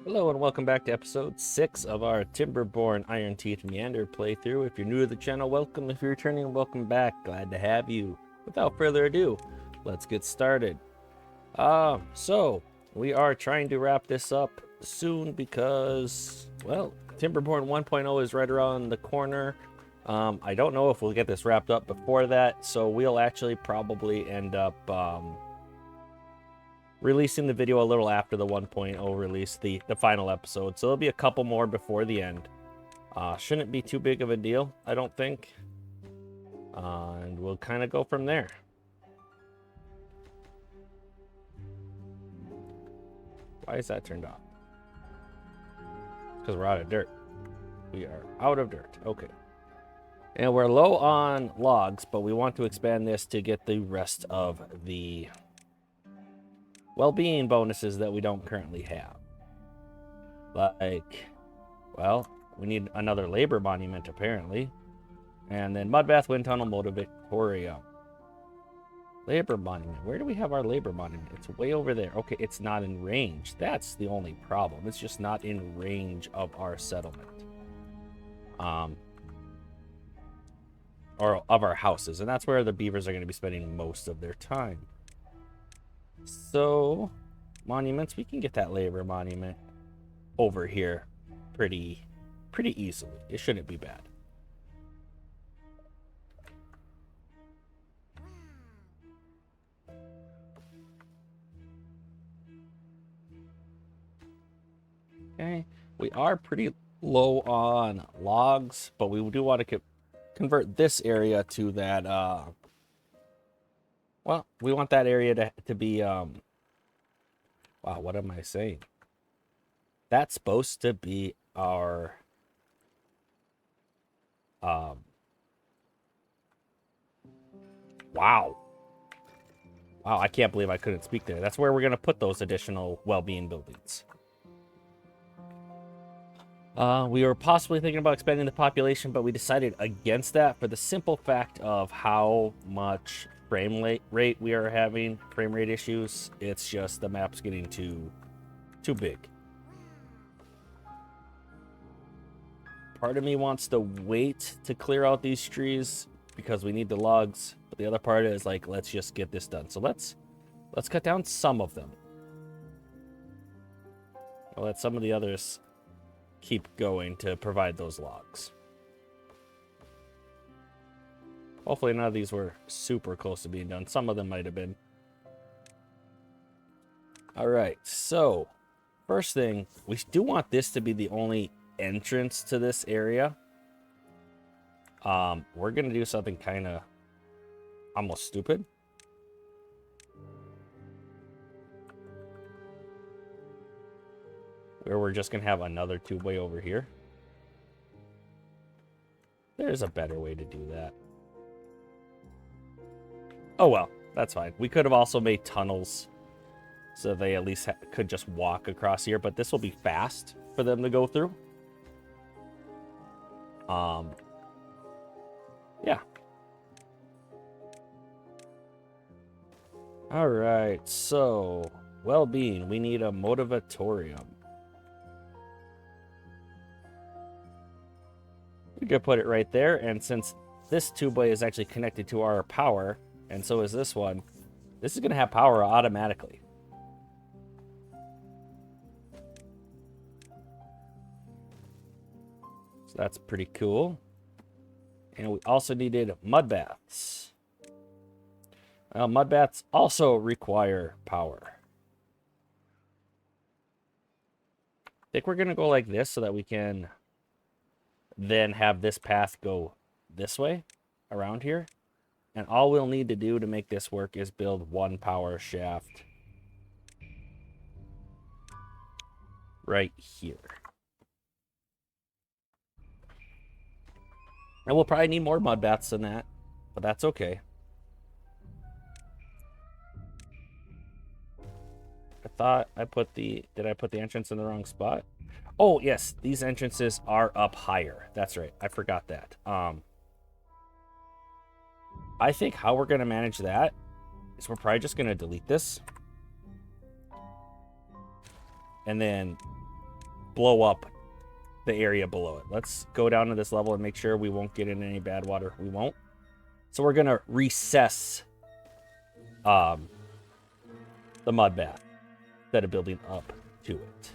Hello and welcome back to episode 6 of our Timberborn Ironteeth Meander playthrough. If you're new to the channel, welcome. If you're returning, welcome back. Glad to have you. Without further ado, let's get started. So we are trying to wrap this up soon because, well, Timberborn 1.0 is right around the corner. I don't know if we'll get this wrapped up before that, so we'll actually probably end up releasing the video a little after the 1.0 release, the final episode. So there'll be a couple more before the end. Shouldn't be too big of a deal, I don't think. And we'll kind of go from there. Why is that turned off? Because we're out of dirt. We are out of dirt. Okay. And we're low on logs, but we want to expand this to get the rest of the well-being bonuses that we don't currently have. Like, well, we need another labor monument apparently. And then Mudbath, Wind Tunnel, Motivatorium. Labor monument. Where do we have our labor monument? It's way over there. Okay, it's not in range. That's the only problem. It's just not in range of our settlement. Or of our houses. And that's where the beavers are going to be spending most of their time. So, monuments, we can get that labor monument over here pretty easily. It shouldn't be bad. Okay, we are pretty low on logs, but we do want to convert this area to that, well, we want that area to be, wow, what am I saying? That's supposed to be our, wow. Wow, I can't believe I couldn't speak there. That's where we're going to put those additional well-being buildings. We were possibly thinking about expanding the population, but we decided against that for the simple fact of how much frame rate we are having, frame rate issues. It's just the map's getting too big. Part of me wants to wait to clear out these trees because we need the logs, but the other part is like, let's just get this done. So let's cut down some of them. I'll let some of the others keep going to provide those logs. Hopefully none of these were super close to being done. Some of them might have been. All right, so first thing, we do want this to be the only entrance to this area. We're going to do something kind of almost stupid. Where we're just going to have another tubeway over here. There's a better way to do that. Oh, well, that's fine. We could have also made tunnels so they at least could just walk across here, but this will be fast for them to go through. Yeah. All right, so well-being, we need a motivatorium. We could put it right there, and since this tubeway is actually connected to our power, and so is this one, this is going to have power automatically. So that's pretty cool. And we also needed mud baths. Mud baths also require power. I think we're going to go like this so that we can then have this path go this way around here. And all we'll need to do to make this work is build one power shaft right here. And we'll probably need more mud baths than that, but that's okay. I thought I put did I put the entrance in the wrong spot? Oh, yes, these entrances are up higher. That's right. I forgot that. I think how we're going to manage that is we're probably just going to delete this. And then blow up the area below it. Let's go down to this level and make sure we won't get in any bad water. We won't. So we're going to recess the mud bath instead of building up to it.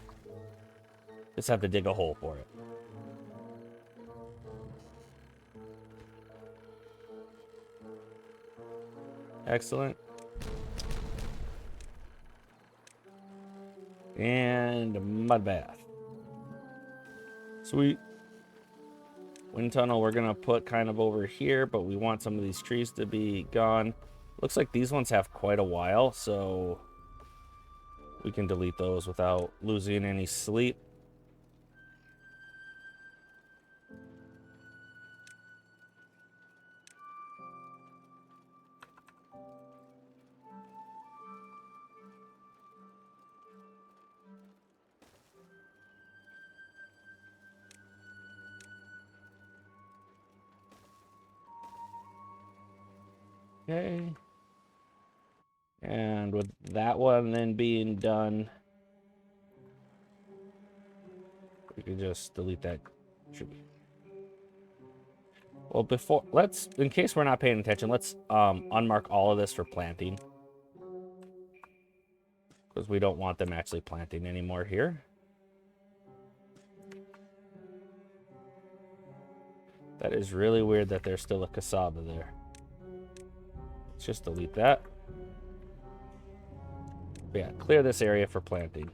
Just have to dig a hole for it. Excellent. And mud bath. Sweet. Wind tunnel we're going to put kind of over here, but we want some of these trees to be gone. Looks like these ones have quite a while, so we can delete those without losing any sleep. Okay. And with that one then being done, we can just delete that tree. Well, before, let's, in case we're not paying attention, let's unmark all of this for planting. Because we don't want them actually planting anymore here. That is really weird that there's still a cassava there. Let's just delete that. But yeah, clear this area for planting.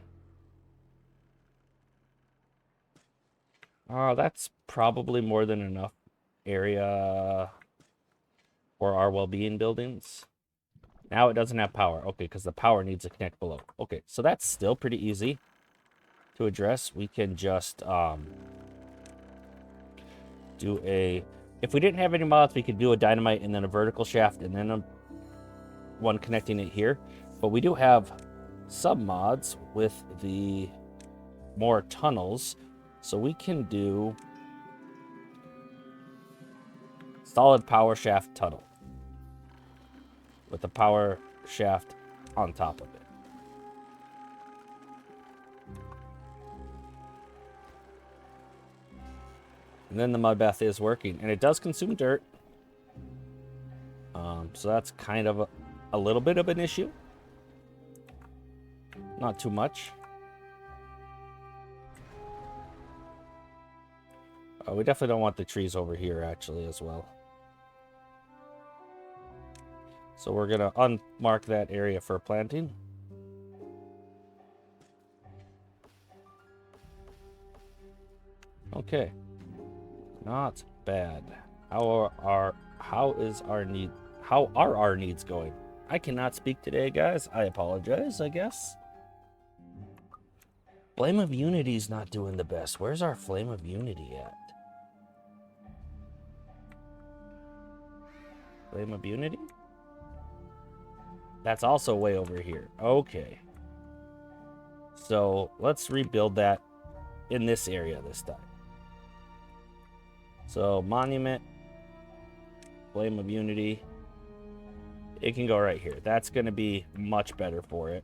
That's probably more than enough area for our well-being buildings. Now it doesn't have power. Okay, because the power needs to connect below. Okay, so that's still pretty easy to address. We can just do a... If we didn't have any mods, we could do a dynamite and then a vertical shaft and then one connecting it here. But we do have some mods with the more tunnels. So we can do solid power shaft tunnel with the power shaft on top of it. And then the mud bath is working, and it does consume dirt. So that's kind of a little bit of an issue. Not too much. We definitely don't want the trees over here, actually, as well. So we're going to unmark that area for planting. Okay. Not bad. How are our needs going? I cannot speak today, guys. I apologize, I guess. Flame of Unity's not doing the best. Where's our Flame of Unity at? Flame of Unity? That's also way over here. Okay. So let's rebuild that in this area this time. So Monument, Flame of Unity. It can go right here. That's going to be much better for it.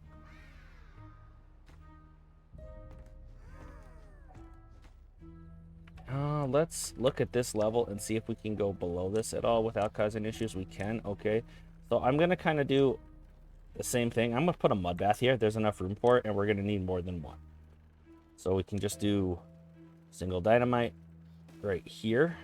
Let's look at this level and see if we can go below this at all without causing issues. We can. Okay. So I'm going to kind of do the same thing. I'm going to put a mud bath here. There's enough room for it, and we're going to need more than one. So we can just do single dynamite right here.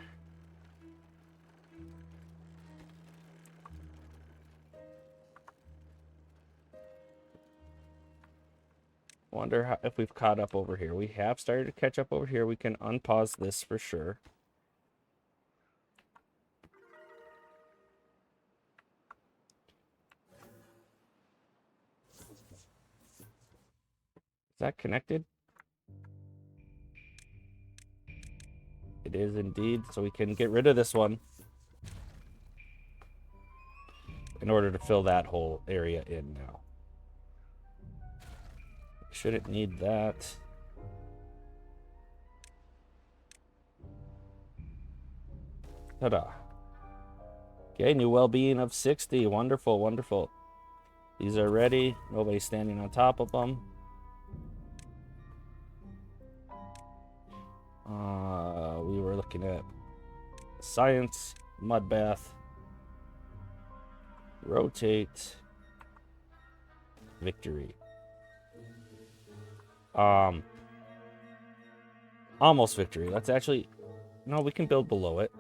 Wonder if we've caught up over here. We have started to catch up over here. We can unpause this for sure. Is that connected? It is indeed. So we can get rid of this one in order to fill that whole area in now. Shouldn't need that. Ta-da. Okay, new well-being of 60. Wonderful, wonderful. These are ready. Nobody's standing on top of them. We were looking at science, mud bath, rotate, victory. Almost victory. Let's actually... No, we can build below it.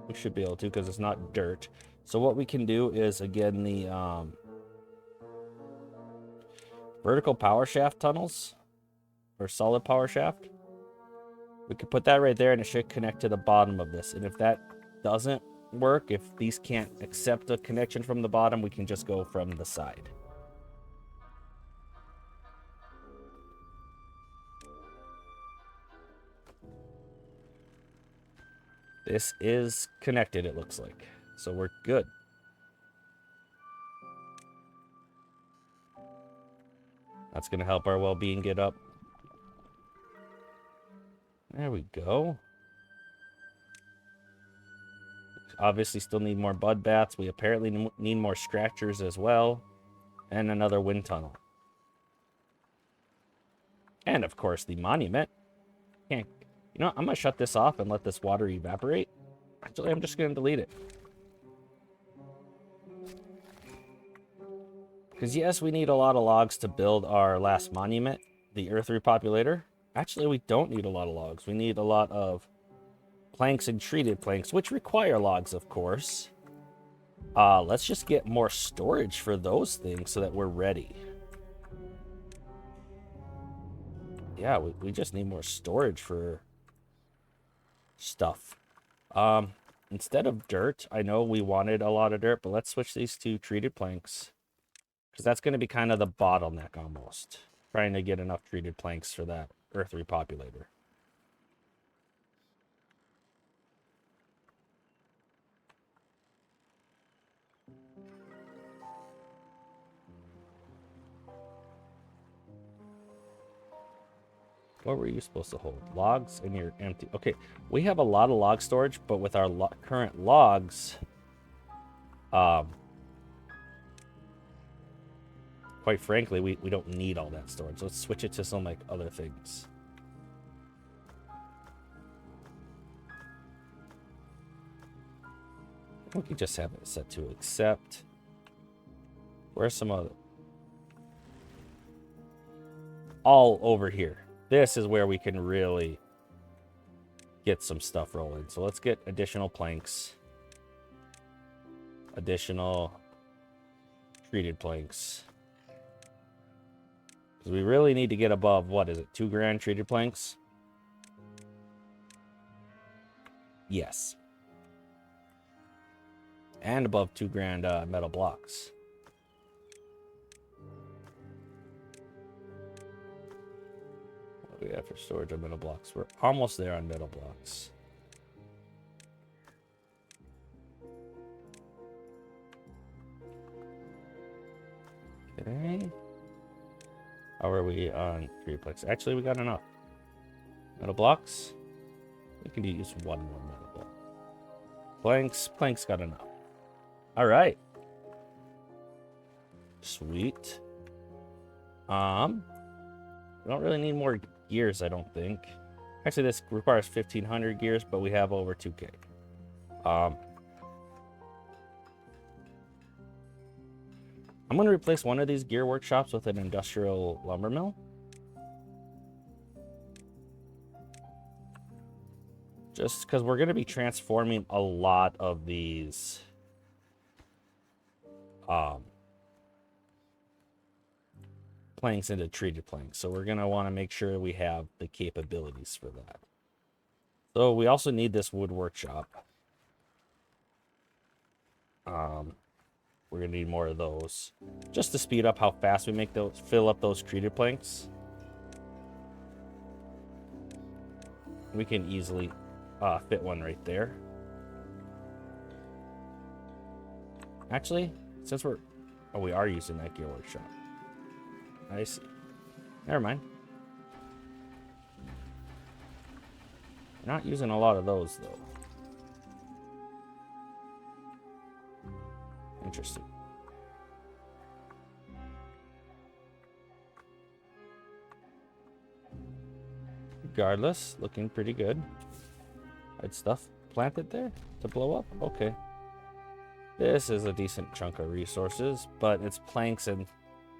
We should be able to because it's not dirt. So what we can do is, again, the vertical power shaft tunnels, or solid power shaft. We could put that right there and it should connect to the bottom of this. And if that doesn't work, if these can't accept a connection from the bottom, we can just go from the side. This is connected, it looks like. So we're good. That's going to help our well-being get up. There we go. Obviously still need more bud bats. We apparently need more scratchers as well. And another wind tunnel. And of course the monument. Can't... You know, I'm going to shut this off and let this water evaporate. Actually, I'm just going to delete it. Because yes, we need a lot of logs to build our last monument, the Earth Repopulator. Actually, we don't need a lot of logs. We need a lot of planks and treated planks, which require logs, of course. Let's just get more storage for those things so that we're ready. Yeah, we just need more storage for stuff. Instead of dirt, I know we wanted a lot of dirt, but let's switch these to treated planks. Because that's going to be kind of the bottleneck almost. Trying to get enough treated planks for that Earth Repopulator. What were you supposed to hold? Logs and you're empty. Okay, we have a lot of log storage, but with our current logs, quite frankly, we don't need all that storage. Let's switch it to some like other things. We can just have it set to accept. Where's some other? All over here. This is where we can really get some stuff rolling. So let's get additional planks. Additional treated planks. Because we really need to get above, what is it, 2 grand treated planks? Yes. And above 2 grand metal blocks. What do we have for storage of metal blocks? We're almost there on metal blocks. Okay. How are we on treated planks? Actually, we got enough. Metal blocks. We can use one more metal block. Planks got enough. All right. Sweet. We don't really need more gears, I don't think. Actually, this requires 1,500 gears, but we have over 2K. I'm going to replace one of these gear workshops with an industrial lumber mill. Just because we're going to be transforming a lot of these planks into treated planks. So we're going to want to make sure we have the capabilities for that. So we also need this wood workshop. We're going to need more of those. Just to speed up how fast we make those, fill up those treated planks. We can easily fit one right there. Actually, since we're... Oh, we are using that gear workshop. I see. Never mind. We're not using a lot of those, though. Interesting. regardless, looking pretty good. I'd stuff planted there to blow up. Okay. This is a decent chunk of resources, but it's planks and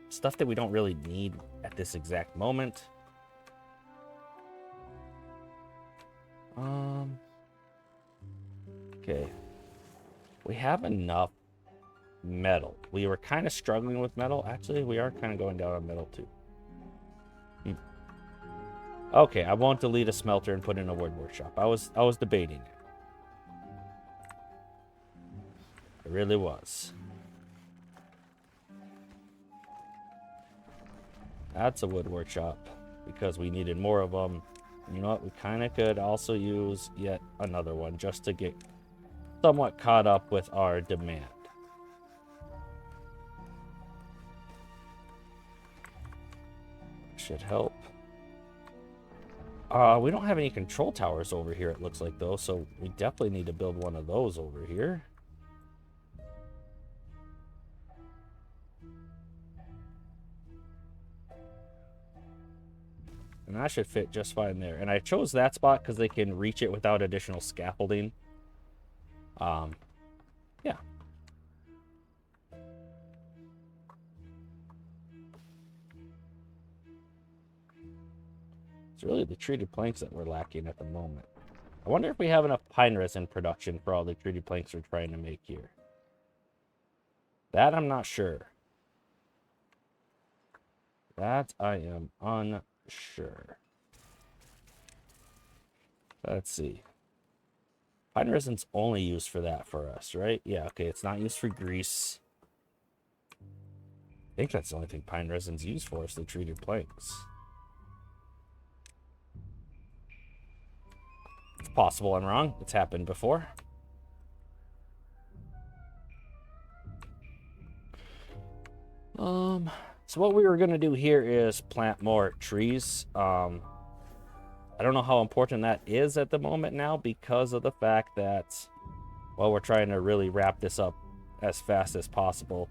stuff that we don't really need at this exact moment. Okay. We have enough metal. We were kind of struggling with metal. Actually, we are kind of going down on metal too. Okay, I won't delete a smelter and put in a wood workshop. I was debating it. I really was. That's a wood workshop because we needed more of them. You know what? We kind of could also use yet another one just to get somewhat caught up with our demand. Should help. We don't have any control towers over here, it looks like, though, so we definitely need to build one of those over here. And that should fit just fine there. And I chose that spot because they can reach it without additional scaffolding. Yeah. It's really the treated planks that we're lacking at the moment. I wonder if we have enough pine resin production for all the treated planks we're trying to make here. That I'm not sure. That I am unsure. Let's see. Pine resin's only used for that for us, right? Yeah, okay, it's not used for grease. I think that's the only thing pine resin's used for is the treated planks. It's possible I'm wrong. It's happened before. So what we were going to do here is plant more trees. I don't know how important that is at the moment now because of the fact that, well, we're trying to really wrap this up as fast as possible.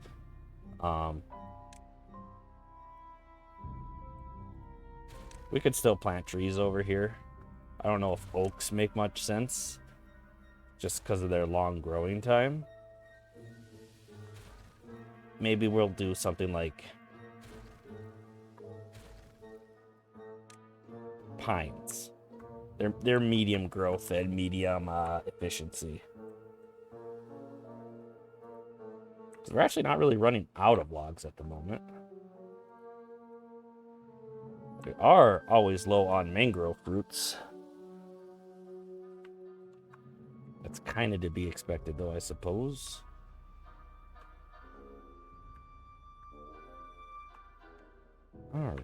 We could still plant trees over here. I don't know if oaks make much sense just because of their long growing time. Maybe we'll do something like pines. They're medium growth and medium efficiency. So we're actually not really running out of logs at the moment. We are always low on mangrove fruits. That's kind of to be expected, though, I suppose. All right.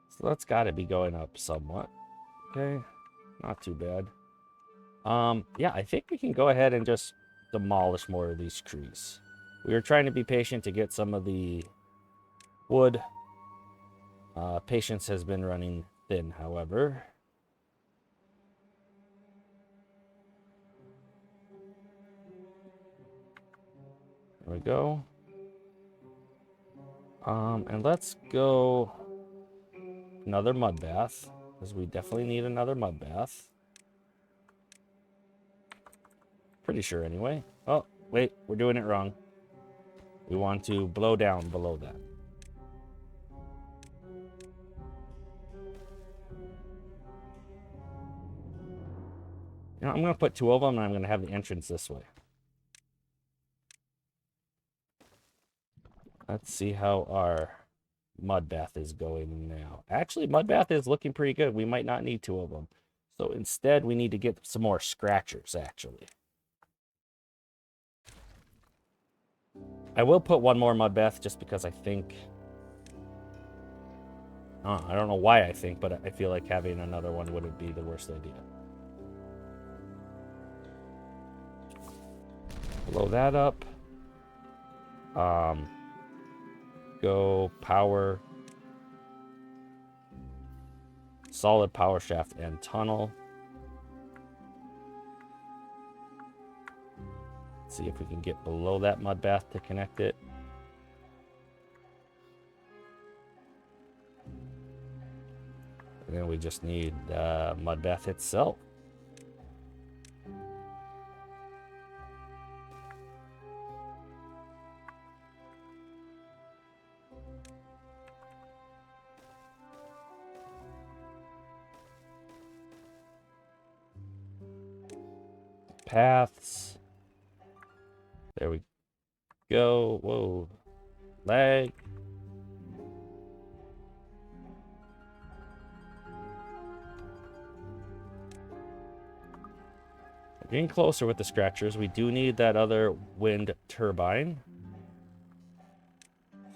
So that's got to be going up somewhat. Okay, not too bad. Yeah, I think we can go ahead and just demolish more of these trees. We were trying to be patient to get some of the wood. Patience has been running thin, however. There we go. And let's go another mud bath, because we definitely need another mud bath. Pretty sure anyway. Oh, wait, we're doing it wrong. We want to blow down below that. You know, I'm going to put two of them, and I'm going to have the entrance this way. Let's see how our mud bath is going now. Actually, mud bath is looking pretty good. We might not need two of them. So instead, we need to get some more scratchers, actually. I will put one more mud bath just because I think... I don't know why I think, but I feel like having another one wouldn't be the worst idea. Blow that up. Go power, solid power shaft and tunnel. Let's see if we can get below that mud bath to connect it. And then we just need the mud bath itself. Paths. There we go. Whoa. Lag. We're getting closer with the scratchers. We do need that other wind turbine.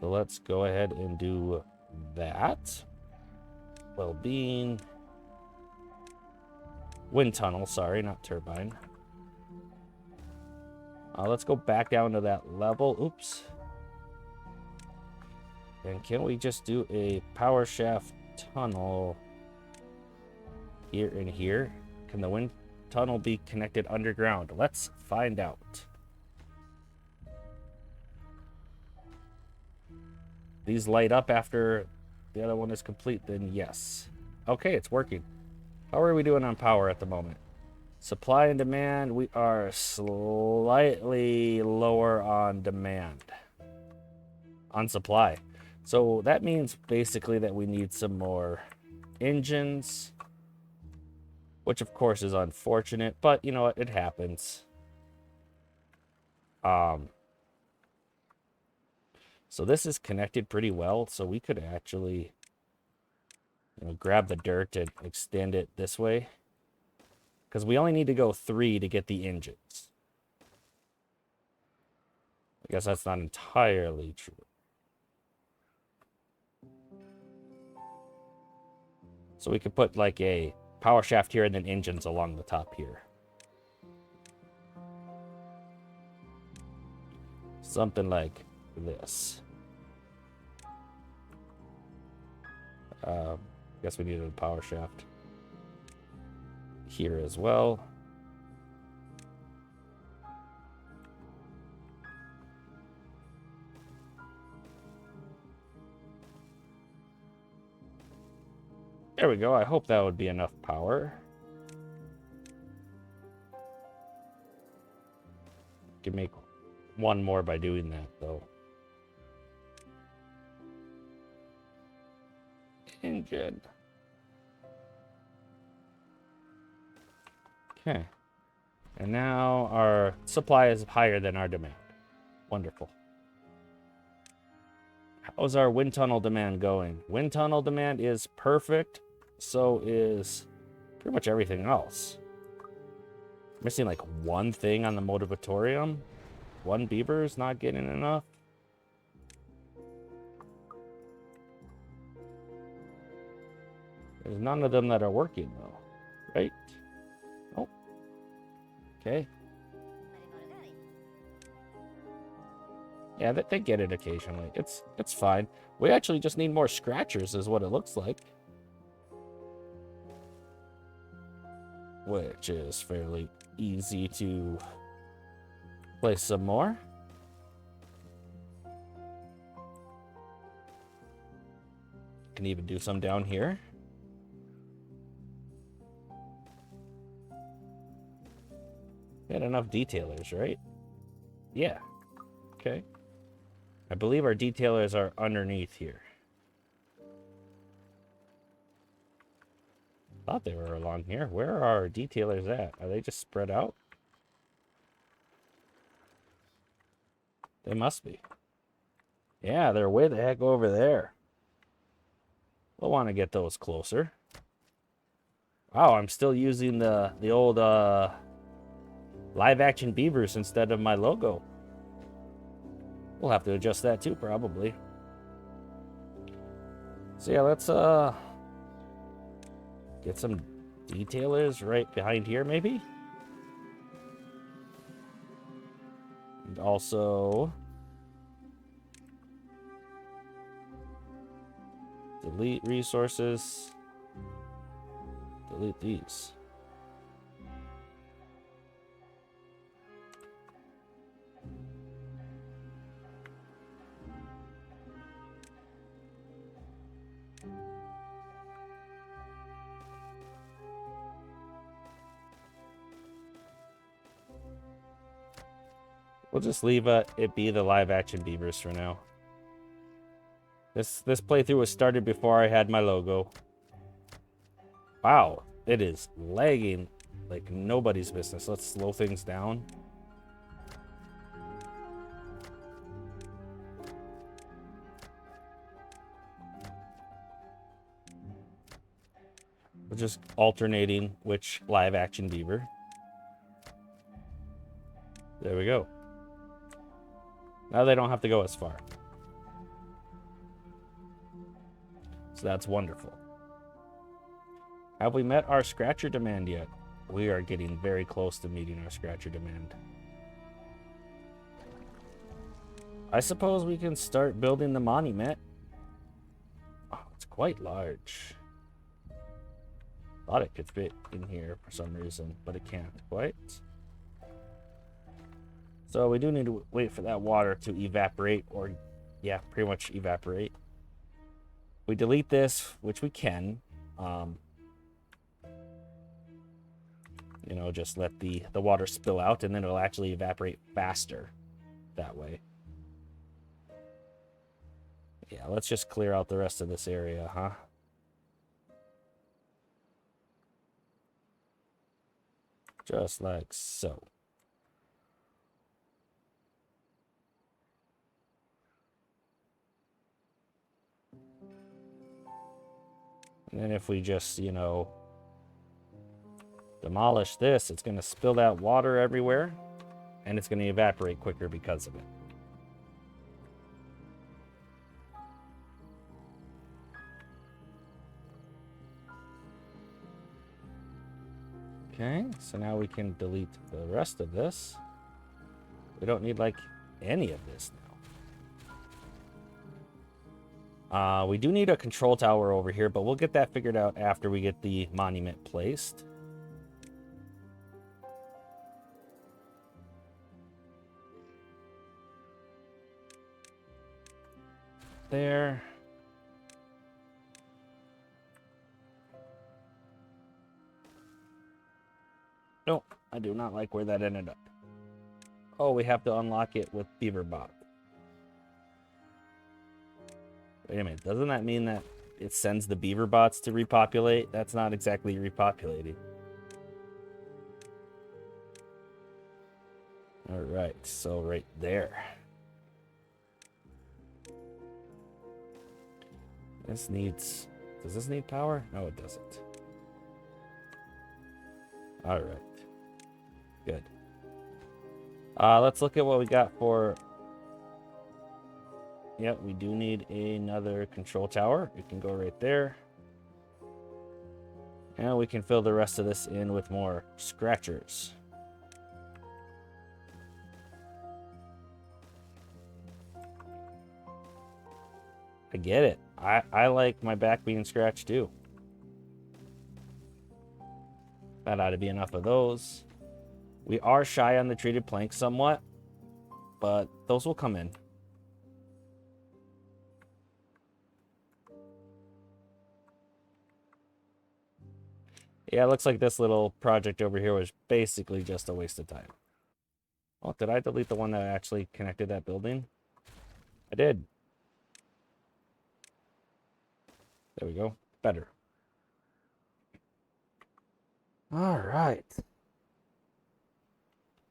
So let's go ahead and do that. Well-being. Wind tunnel, sorry, not turbine. Let's go back down to that level. Oops. And can we just do a power shaft tunnel here and here? Can the wind tunnel be connected underground? Let's find out. These light up after the other one is complete, then yes. Okay, it's working. How are we doing on power at the moment? Supply and demand, we are slightly lower on demand. On supply. So that means basically that we need some more engines, which of course is unfortunate, but you know what, it happens. So this is connected pretty well, so we could actually, you know, grab the dirt and extend it this way. Because we only need to go 3 to get the engines. I guess that's not entirely true. So we could put like a power shaft here and then engines along the top here. Something like this. Guess we needed a power shaft here as well. There we go. I hope that would be enough power. Can make one more by doing that, though. Engine. Okay. And now our supply is higher than our demand. Wonderful. How's our wind tunnel demand going? Wind tunnel demand is perfect. So is pretty much everything else. Missing like one thing on the motivatorium. One beaver is not getting enough. There's none of them that are working though, right? Oh, okay. Yeah, they get it occasionally. It's fine. We actually just need more scratchers is what it looks like. Which is fairly easy to place some more. Can even do some down here. We had enough detailers, right? Yeah. Okay. I believe our detailers are underneath here. Thought they were along here. Where are our detailers at? Are they just spread out? They must be. Yeah, they're way the heck over there. We'll want to get those closer. Wow, I'm still using the old live action beavers instead of my logo. We'll have to adjust that too, probably. So yeah, let's get some detailers right behind here, maybe. And also delete resources. Delete these. We'll just leave it be the live action beavers for now. This playthrough was started before I had my logo. Wow, it is lagging like nobody's business. Let's slow things down. We're just alternating which live action beaver. There we go. Now they don't have to go as far. So that's wonderful. Have we met our scratcher demand yet? We are getting very close to meeting our scratcher demand. I suppose we can start building the monument. Oh, it's quite large. Thought it could fit in here for some reason, but it can't quite. So we do need to wait for that water to evaporate, or yeah, pretty much evaporate. We delete this, which we can. You know, just let the water spill out, and then it'll actually evaporate faster that way. Yeah, let's just clear out the rest of this area, huh? Just like so. And then if we just, you know, demolish this, it's going to spill that water everywhere, and it's going to evaporate quicker because of it. Okay, so now we can delete the rest of this. We don't need, like, any of this now. We do need a control tower over here, but we'll get that figured out after we get the monument placed. There. Nope, I do not like where that ended up. Oh, we have to unlock it with Beaverbot. Wait a minute, doesn't that mean that it sends the beaver bots to repopulate? That's not exactly repopulating. All right, so right there. This needs... Does this need power? No, it doesn't. All right. Good. Let's look at what we got for... Yep, we do need another control tower. It can go right there. And we can fill the rest of this in with more scratchers. I get it. I like my back being scratched too. That ought to be enough of those. We are shy on the treated planks somewhat, but those will come in. Yeah, it looks like this little project over here was basically just a waste of time. Oh, did I delete the one that actually connected that building? I did. There we go. Better. All right.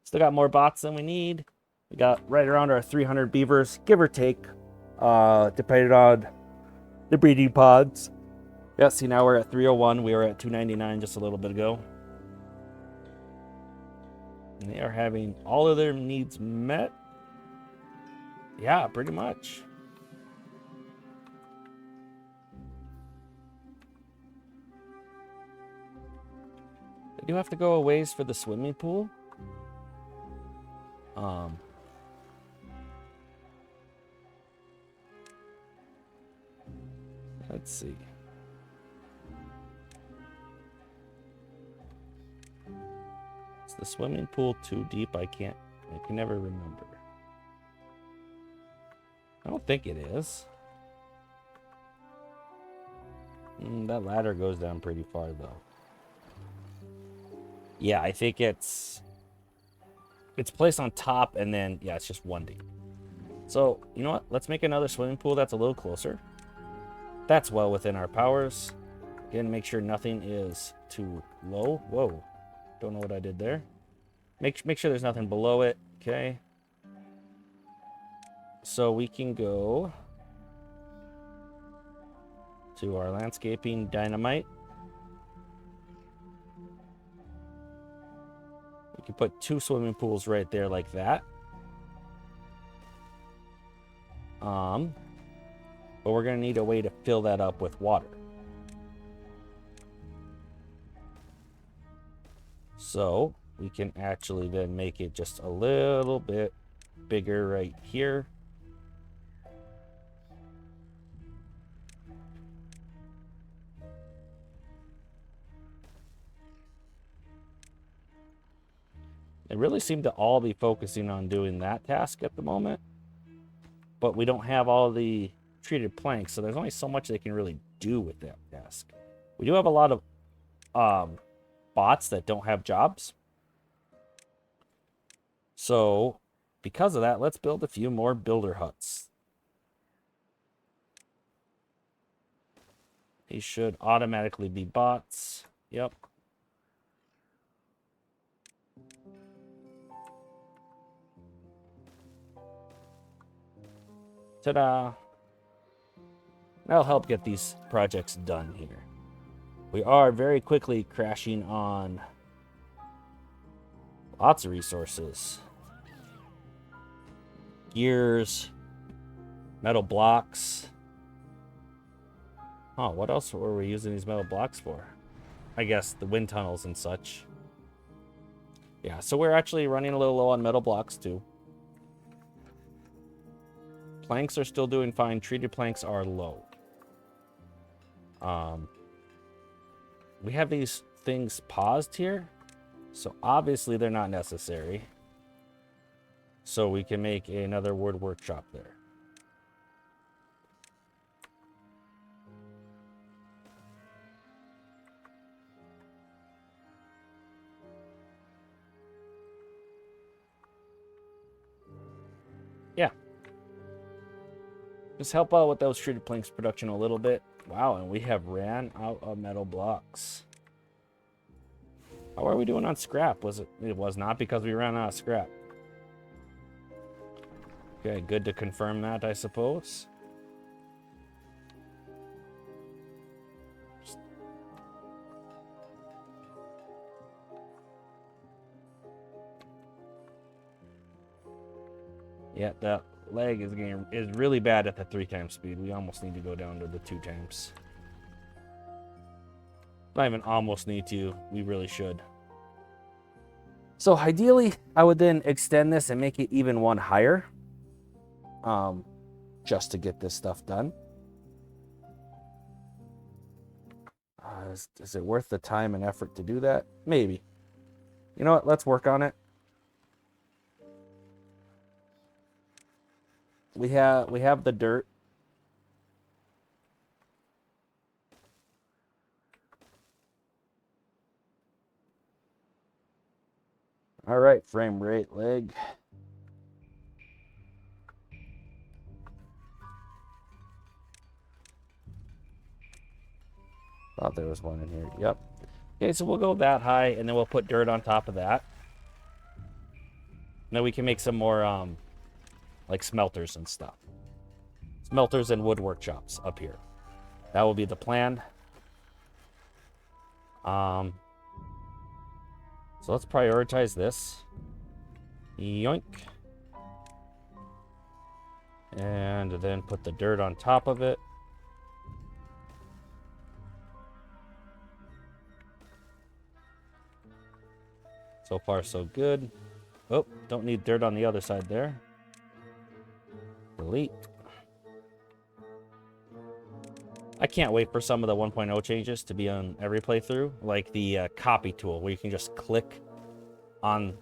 Still got more bots than we need. We got right around our 300 beavers, give or take, depending on the breeding pods. Yeah, see, now we're at 301. We were at 299 just a little bit ago. And they are having all of their needs met. Yeah, pretty much. They do have to go a ways for the swimming pool. Let's see. Is the swimming pool too deep? I can never remember. I don't think it is. That ladder goes down pretty far though. Yeah, I think it's... it's placed on top, and then, yeah, it's just 1D. So, you know what? Let's make another swimming pool that's a little closer. That's well within our powers. Again, make sure nothing is too low. Whoa. Don't know what I did there. Make sure there's nothing below it. Okay. So we can go to our landscaping dynamite. We can put 2 swimming pools right there like that. But we're going to need a way to fill that up with water. So we can actually then make it just a little bit bigger right here. They really seem to all be focusing on doing that task at the moment. But we don't have all the treated planks, so there's only so much they can really do with that task. We do have a lot of bots that don't have jobs. So, because of that, let's build a few more builder huts. These should automatically be bots. Yep. Ta-da! That'll help get these projects done here. We are very quickly crashing on lots of resources. Gears, metal blocks. Oh, what else were we using these metal blocks for? I guess the wind tunnels and such. Yeah, so we're actually running a little low on metal blocks too. Planks are still doing fine. Treated planks are low. We have these things paused here, so obviously they're not necessary. So we can make another wood workshop there. Yeah. Just help out with those treated planks production a little bit. Wow, and we have ran out of metal blocks. How are we doing on scrap? It was not because we ran out of scrap. Okay, good to confirm that, I suppose. Yeah, that lag is really bad at the 3x speed. We almost need to go down to the 2x. Not even almost need to. We really should. So ideally, I would then extend this and make it even one higher. Just to get this stuff done. Is it worth the time and effort to do that? Maybe. You know what? Let's work on it. We have the dirt. All right, frame rate leg. Thought there was one in here. Yep. Okay, so we'll go that high, and then we'll put dirt on top of that. Now we can make some more like smelters and stuff. Smelters and wood workshops up here. That will be the plan. So let's prioritize this. Yoink. And then put the dirt on top of it. So far, so good. Oh, don't need dirt on the other side there. Delete. I can't wait for some of the 1.0 changes to be on every playthrough, like the copy tool, where you can just click on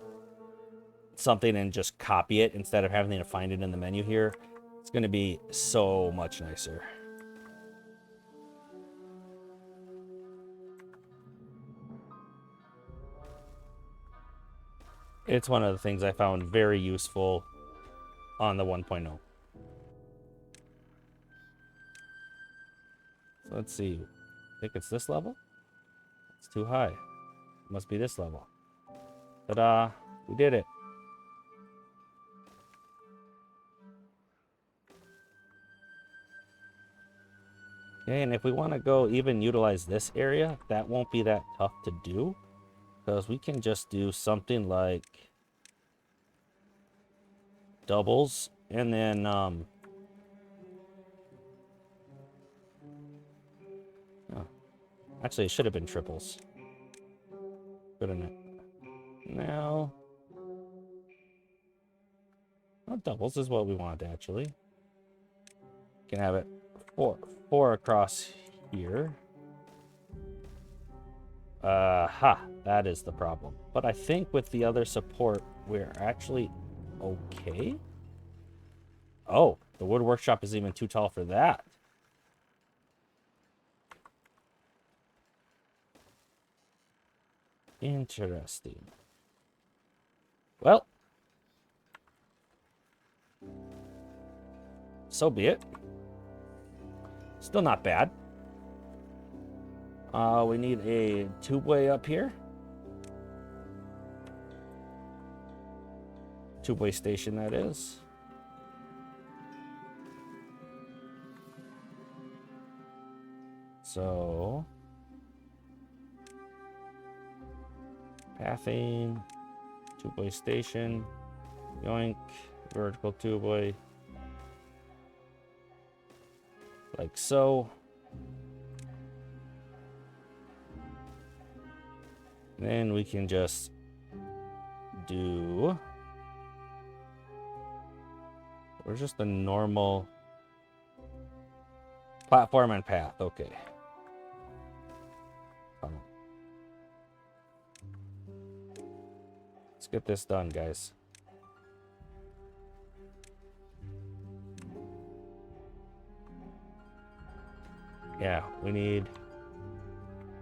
something and just copy it instead of having to find it in the menu here. It's going to be so much nicer. It's one of the things I found very useful on the 1.0. So let's see. I think it's this level? It's too high. It must be this level. Ta-da! We did it. Okay, and if we want to go even utilize this area, that won't be that tough to do. Because we can just do something like doubles and then oh, actually it should have been triples. Couldn't it? Now doubles is what we want actually. Can have it four across here. That is the problem. But I think with the other support we're actually okay. Oh, the wood workshop is even too tall for that. Interesting. Well, so be it. Still not bad. We need a tubeway up here. Tubeway station, that is. So, pathing, tubeway station, yoink, vertical tubeway, like so. Then we can just do, or just a normal platform and path. Okay. Let's get this done, guys. Yeah, we need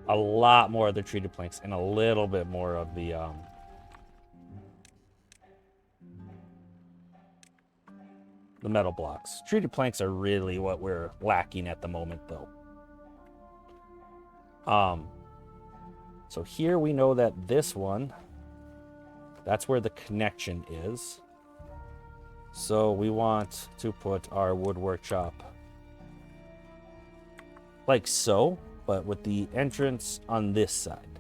a lot more of the treated planks and a little bit more of the metal blocks. Treated planks are really what we're lacking at the moment, though. So here we know that this one, that's where the connection is. So we want to put our wood workshop like so, but with the entrance on this side.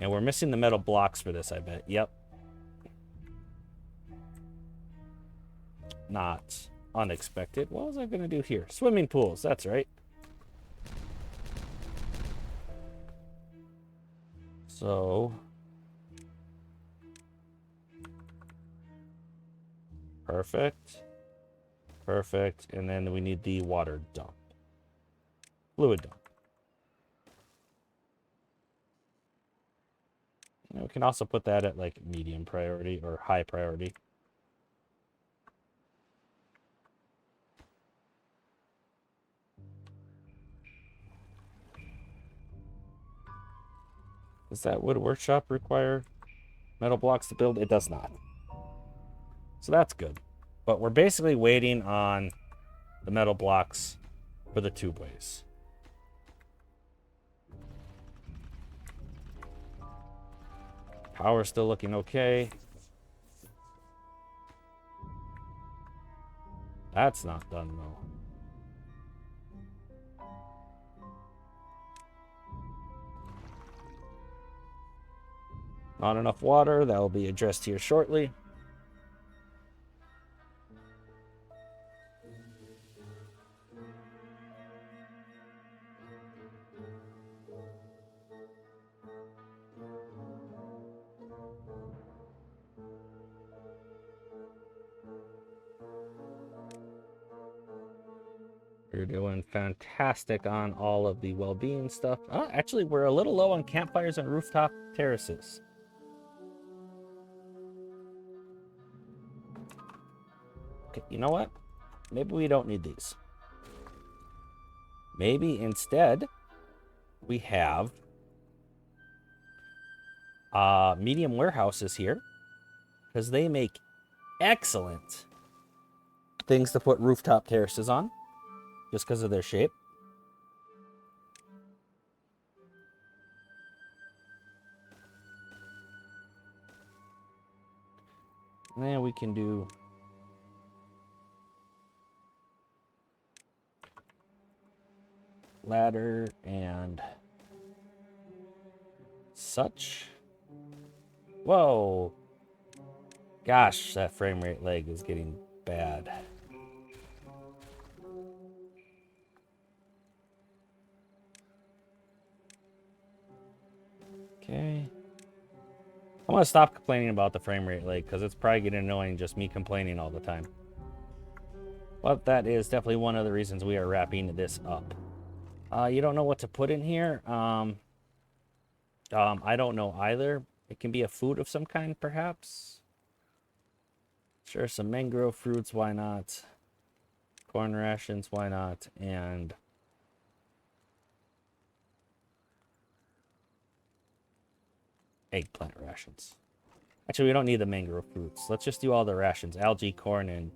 And we're missing the metal blocks for this, I bet. Yep. Not unexpected. What was I going to do here? Swimming pools, that's right. So, perfect. Perfect. And then we need the water dump. Fluid dump. And we can also put that at like medium priority or high priority. Does that wood workshop require metal blocks to build? It does not. So that's good. But we're basically waiting on the metal blocks for the tubeways. Power's still looking okay. That's not done though. Not enough water. That will be addressed here shortly. We're doing fantastic on all of the well-being stuff. Oh, actually, we're a little low on campfires and rooftop terraces. Okay, you know what? Maybe we don't need these. maybe instead we have medium warehouses here, because they make excellent things to put rooftop terraces on, just because of their shape. And then we can do ladder and such. Whoa. Gosh, that frame rate lag is getting bad. Okay. I'm going to stop complaining about the frame rate lag, because it's probably getting annoying just me complaining all the time. But that is definitely one of the reasons we are wrapping this up. You don't know what to put in here? I don't know either. It can be a food of some kind, perhaps. Sure, some mangrove fruits, why not? Corn rations, why not? And eggplant rations. Actually, we don't need the mangrove fruits. Let's just do all the rations. Algae, corn, and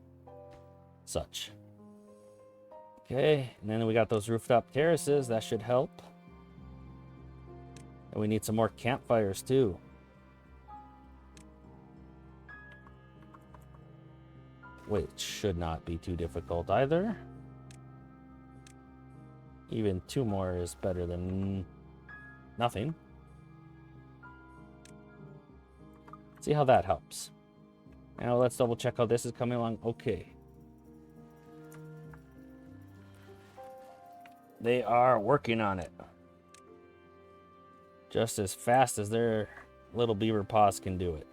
such. Okay, and then we got those rooftop terraces. That should help. And we need some more campfires, too. Which should not be too difficult either. Even 2 more is better than nothing. See how that helps. Now let's double check how this is coming along. Okay. They are working on it. Just as fast as their little beaver paws can do it.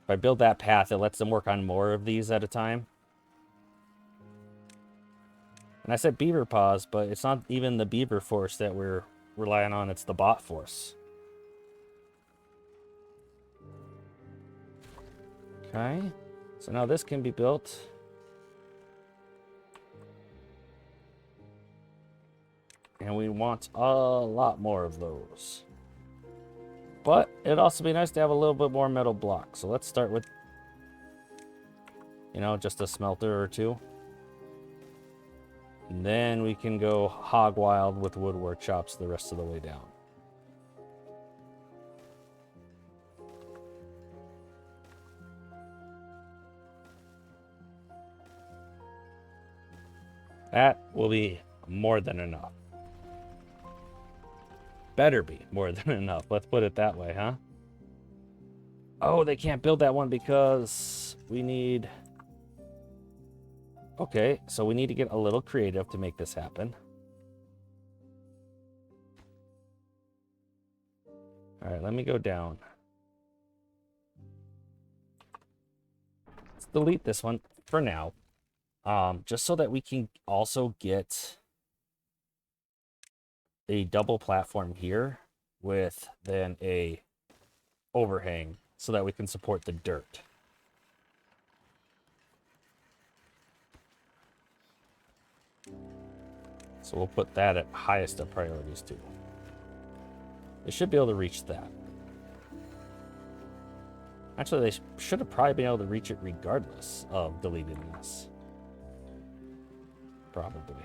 If I build that path, it lets them work on more of these at a time. And I said beaver paws, but it's not even the beaver force that we're relying on, it's the bot force. Okay, so now this can be built. And we want a lot more of those. But it'd also be nice to have a little bit more metal blocks. So let's start with, you know, just a smelter or 2. And then we can go hog wild with wood workshops the rest of the way down. That will be more than enough. Better be more than enough. Let's put it that way, huh? Oh, they can't build that one because we need... Okay, so we need to get a little creative to make this happen. All right, let me go down. Let's delete this one for now. Just so that we can also get a double platform here with then a overhang so that we can support the dirt. So we'll put that at highest of priorities too. They should be able to reach that. Actually, they should have probably been able to reach it regardless of deleting this. Probably.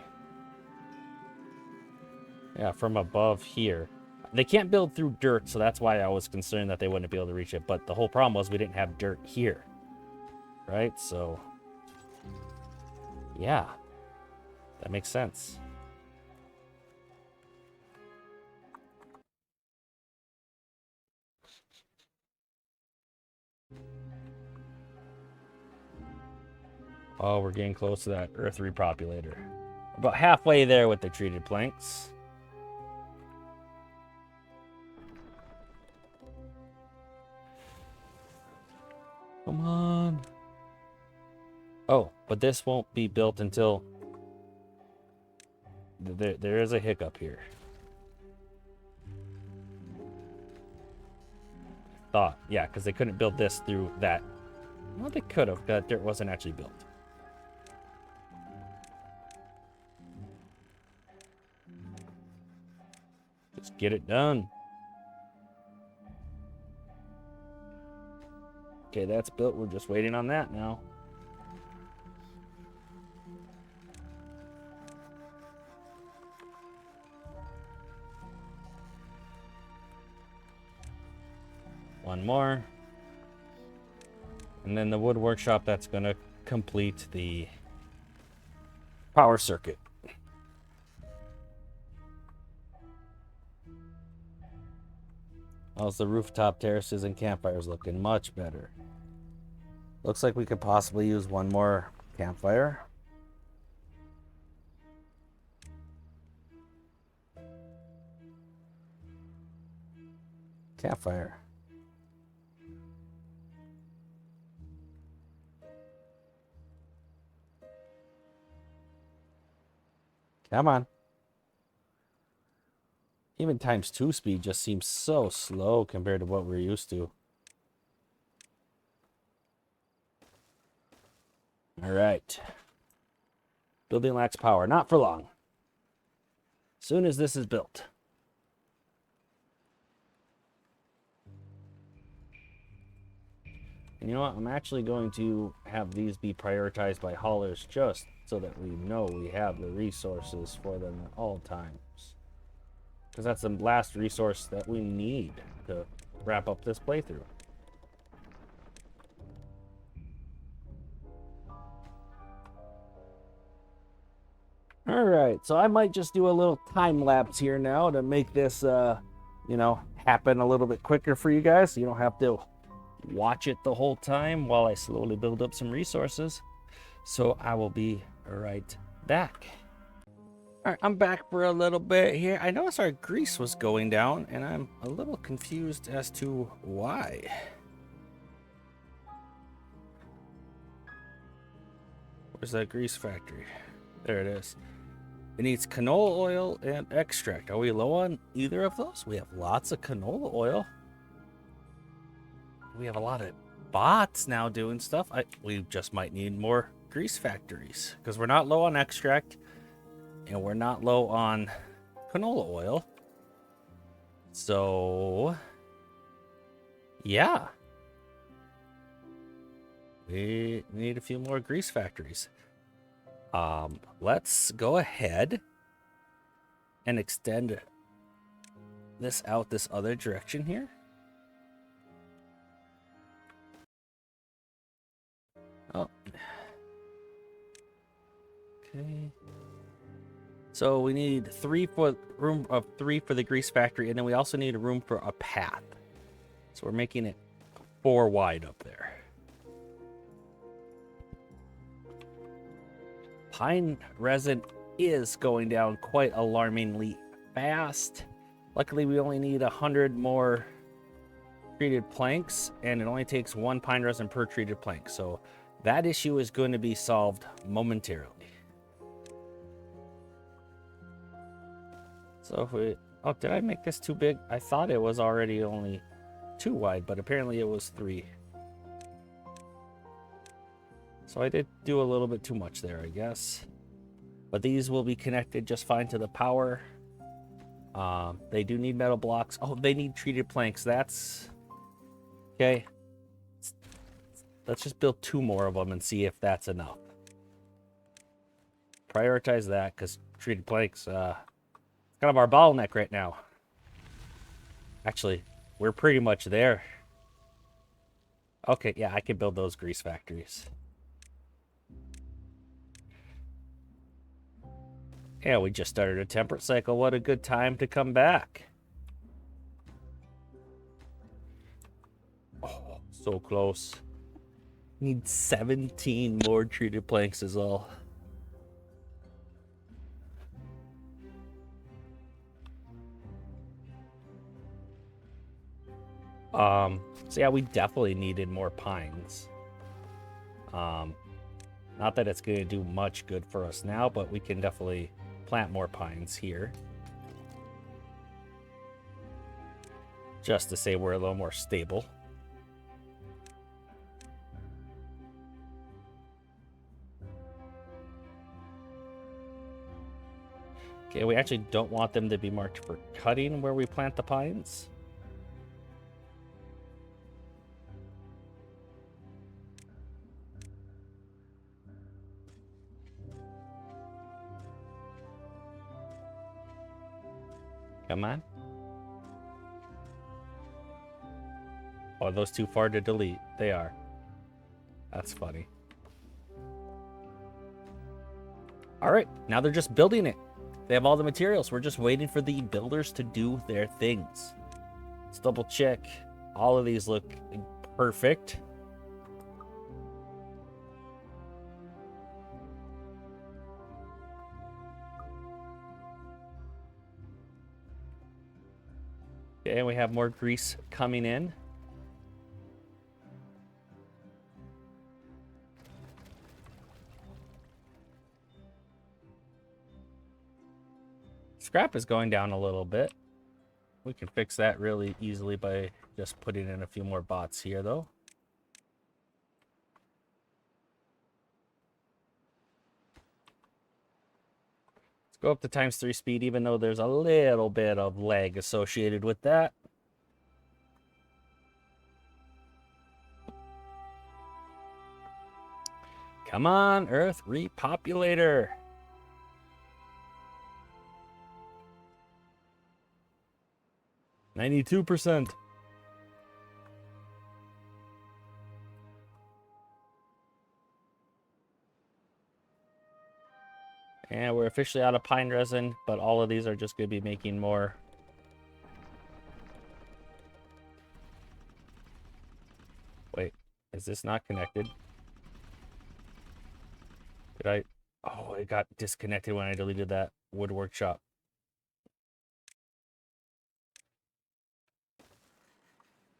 Yeah, from above here. They can't build through dirt, so that's why I was concerned that they wouldn't be able to reach it. But the whole problem was we didn't have dirt here. Right? So, yeah. That makes sense. Oh, we're getting close to that Earth Repopulator. About halfway there with the treated planks. Come on. Oh, but this won't be built until... There is a hiccup here. Thought. Yeah, because they couldn't build this through that. Well, they could have, but dirt wasn't actually built. Let's get it done. Okay, that's built. We're just waiting on that now. One more. And then the wood workshop, that's going to complete the power circuit. How's the rooftop terraces and campfires looking? Much better. Looks like we could possibly use one more campfire. Campfire. Come on. Even ×2 speed just seems so slow compared to what we're used to. All right. Building lacks power. Not for long. Soon as this is built. And you know what? I'm actually going to have these be prioritized by haulers just so that we know we have the resources for them at all times. Because that's the last resource that we need to wrap up this playthrough. Alright, so I might just do a little time lapse here now to make this, you know, happen a little bit quicker for you guys. So you don't have to watch it the whole time while I slowly build up some resources. So I will be right back. Alright, I'm back for a little bit here. I noticed our grease was going down, and I'm a little confused as to why. Where's that grease factory? There it is. It needs canola oil and extract. Are we low on either of those? We have lots of canola oil. We have a lot of bots now doing stuff. We just might need more grease factories because we're not low on extract and we're not low on canola oil. So, yeah. We need a few more grease factories. Let's go ahead and extend this out this other direction here. Oh. Okay. So we need room of 3 for the grease factory, and then we also need a room for a path. So we're making it 4 wide up there. Pine resin is going down quite alarmingly fast. Luckily, we only need 100 more treated planks, and it only takes 1 pine resin per treated plank. So that issue is going to be solved momentarily. So if we... Oh, did I make this too big? I thought it was already only 2 wide, but apparently it was 3. So I did do a little bit too much there, I guess. But these will be connected just fine to the power. They do need metal blocks. Oh, they need treated planks. That's... Okay. Let's just build 2 more of them and see if that's enough. Prioritize that, because treated planks, kind of our bottleneck right now. Actually, we're pretty much there. Okay, yeah, I can build those grease factories. Yeah, we just started a temperate cycle. What a good time to come back. Oh, so close. Need 17 more treated planks is all. So yeah, we definitely needed more pines. Not that it's going to do much good for us now, but we can definitely plant more pines here. Just to say we're a little more stable. Okay, we actually don't want them to be marked for cutting where we plant the pines. Come on. Oh, are those too far to delete? They are. That's funny. All right, now they're just building it. They have all the materials. We're just waiting for the builders to do their things. Let's double check. All of these look perfect. Okay, and we have more grease coming in. Scrap is going down a little bit. We can fix that really easily by just putting in a few more bots here, though. Let's go up to ×3 speed, even though there's a little bit of lag associated with that. Come on, Earth Repopulator. %92. And we're officially out of pine resin, but all of these are just going to be making more. Wait, is this not connected? Did I? Oh, it got disconnected when I deleted that wood workshop.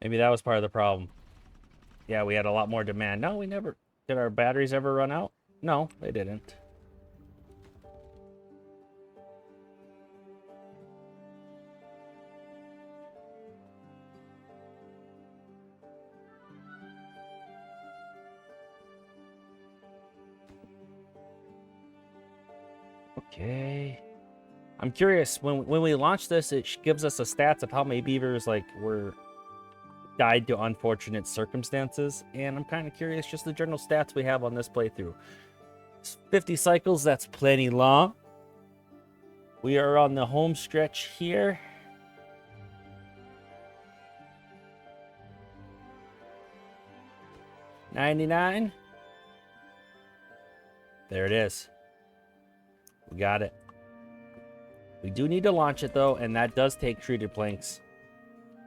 Maybe that was part of the problem. Yeah, we had a lot more demand. No, we never... Did our batteries ever run out? No, they didn't. Okay. I'm curious, when we launch this, it gives us a stats of how many beavers, like, died to unfortunate circumstances, and I'm kind of curious just the general stats we have on this playthrough. It's 50 cycles, that's plenty long. We are on the home stretch here. $99. There it is. We got it. We do need to launch it, though, and that does take treated planks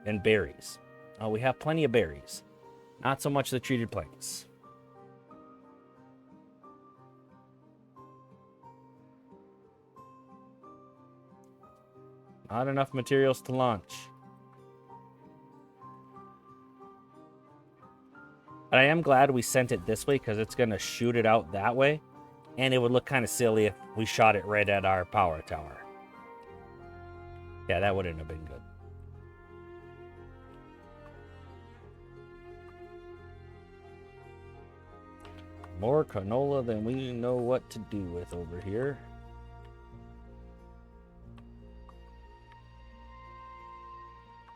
and berries. Oh, we have plenty of berries. Not so much the treated planks. Not enough materials to launch. But I am glad we sent it this way because it's going to shoot it out that way. And it would look kind of silly if we shot it right at our power tower. Yeah, that wouldn't have been good. More canola than we know what to do with over here.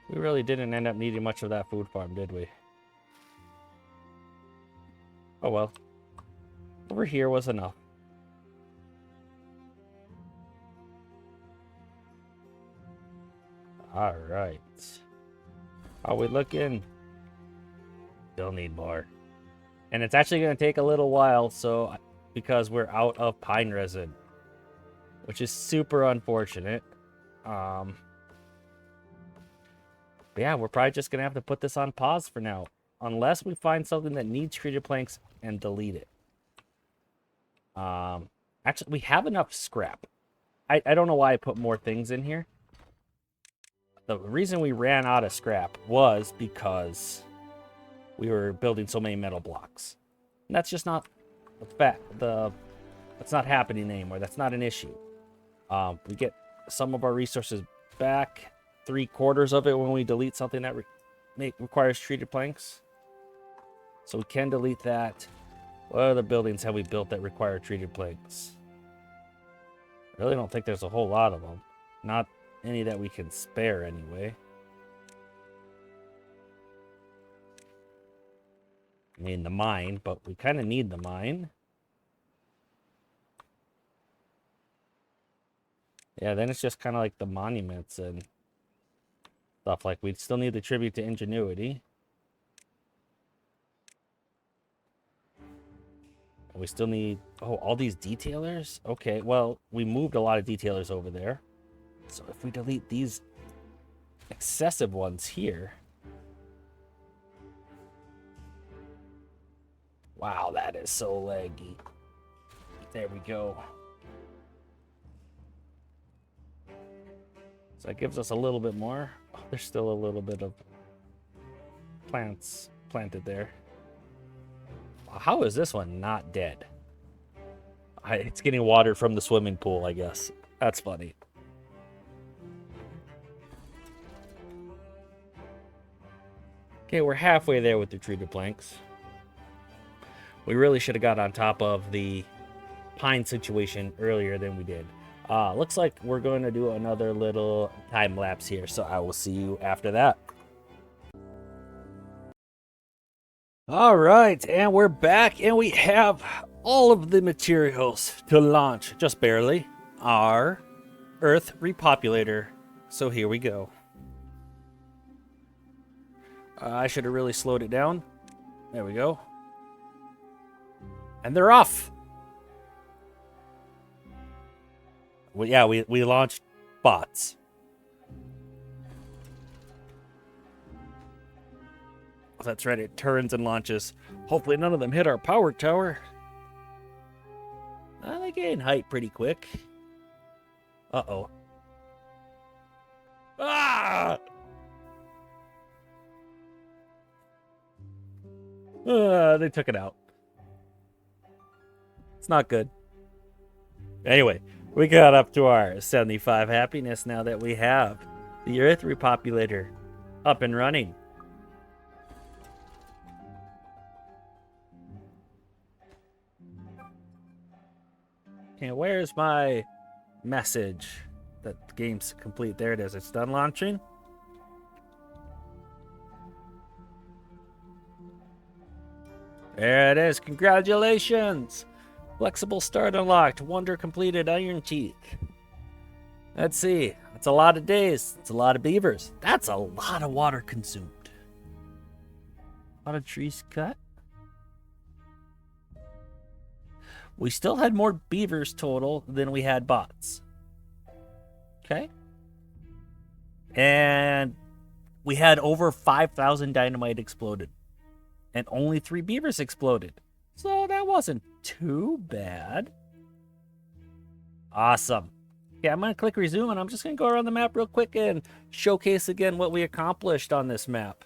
We really didn't end up needing much of that food farm, did we? Oh well. Over here was enough. All right. How we looking? Still need more. And it's actually going to take a little while, so because we're out of pine resin, which is super unfortunate. But yeah, we're probably just going to have to put this on pause for now, unless we find something that needs treated planks and delete it. Actually, we have enough scrap. I don't know why I put more things in here. The reason we ran out of scrap was because we were building so many metal blocks. And that's just not a fact. That's not happening anymore. That's not an issue. We get some of our resources back, 3/4 of it when we delete something that requires treated planks. So we can delete that. What other buildings have we built that require treated planks? Really don't think there's a whole lot of them. Not any that we can spare anyway. I mean, the mine, but we kind of need the mine. Yeah, then it's just kind of like the monuments and stuff. Like, we'd still need the tribute to ingenuity. We still need... Oh, all these detailers? Okay, well, we moved a lot of detailers over there. So if we delete these excessive ones here... Wow, that is so laggy. There we go. So that gives us a little bit more. Oh, there's still a little bit of plants planted there. How is this one not dead? It's getting watered from the swimming pool, I guess. That's funny. Okay, we're halfway there with the treated planks. We really should have got on top of the pine situation earlier than we did. Looks like we're going to do another little time lapse here, so I will see you after that. All right, and we're back, and we have all of the materials to launch, just barely, our Earth Repopulator. So here we go. I should have really slowed it down. There we go. And they're off. Well, yeah, we launched bots. That's right, it turns and launches. Hopefully none of them hit our power tower. They gain height pretty quick. Uh-oh. Ah! They took it out. It's not good. Anyway, we got up to our 75 happiness now that we have the Earth Repopulator up and running. Okay, where's my message that the game's complete? There it is. It's done launching. There it is. Congratulations. Flexible start unlocked. Wonder completed Ironteeth. Let's see. That's a lot of days. It's a lot of beavers. That's a lot of water consumed. A lot of trees cut. We still had more beavers total than we had bots. Okay. And we had over 5,000 dynamite exploded. And only 3 beavers exploded. So that wasn't too bad. Awesome. Yeah, I'm going to click resume, and I'm just going to go around the map real quick and showcase again what we accomplished on this map.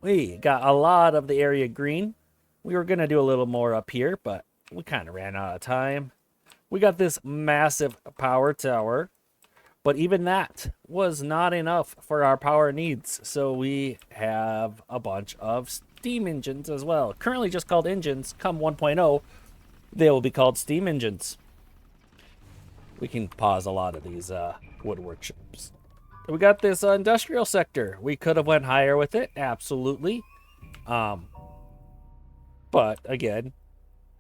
We got a lot of the area green. We were going to do a little more up here, but we kind of ran out of time. We got this massive power tower, but even that was not enough for our power needs. So we have a bunch of steam engines as well. Currently just called engines. Come 1.0, they will be called steam engines. We can pause a lot of these wood workshops. We got this industrial sector. We could have went higher with it, absolutely. But again,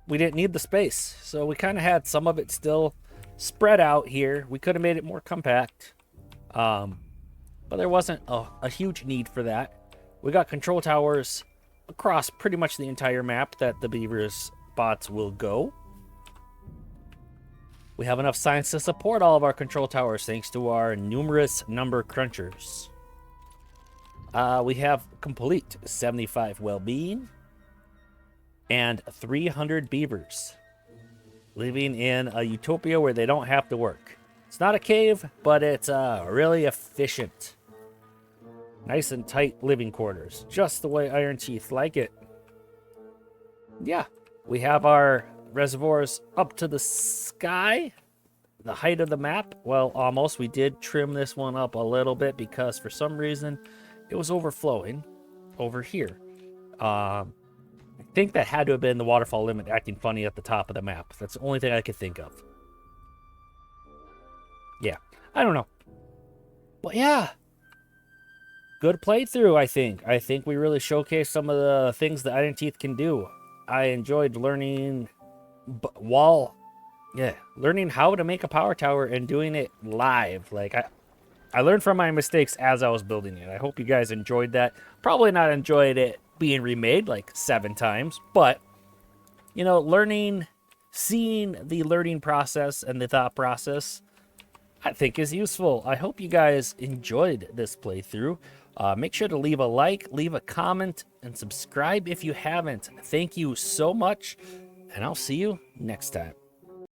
we didn't need the space, so we kind of had some of it still spread out here. We could have made it more compact, but there wasn't a huge need for that. We got control towers across pretty much the entire map that the beavers bots will go. We have enough science to support all of our control towers thanks to our numerous number crunchers. We have complete 75 well-being and 300 beavers living in a utopia where they don't have to work. It's not a cave, but it's really efficient. Nice and tight living quarters, just the way Ironteeth like it. Yeah, we have our reservoirs up to the sky. The height of the map, well, almost. We did trim this one up a little bit because for some reason it was overflowing over here. I think that had to have been the waterfall limit acting funny at the top of the map. That's the only thing I could think of. Yeah, I don't know. But yeah, good playthrough, I think. I think we really showcased some of the things that Iron Teeth can do. I enjoyed learning learning how to make a power tower and doing it live. Like I learned from my mistakes as I was building it. I hope you guys enjoyed that. Probably not enjoyed it being remade like 7 times, but you know, seeing the learning process and the thought process, I think is useful. I hope you guys enjoyed this playthrough. Make sure to leave a like, leave a comment, and subscribe if you haven't. Thank you so much, and I'll see you next time.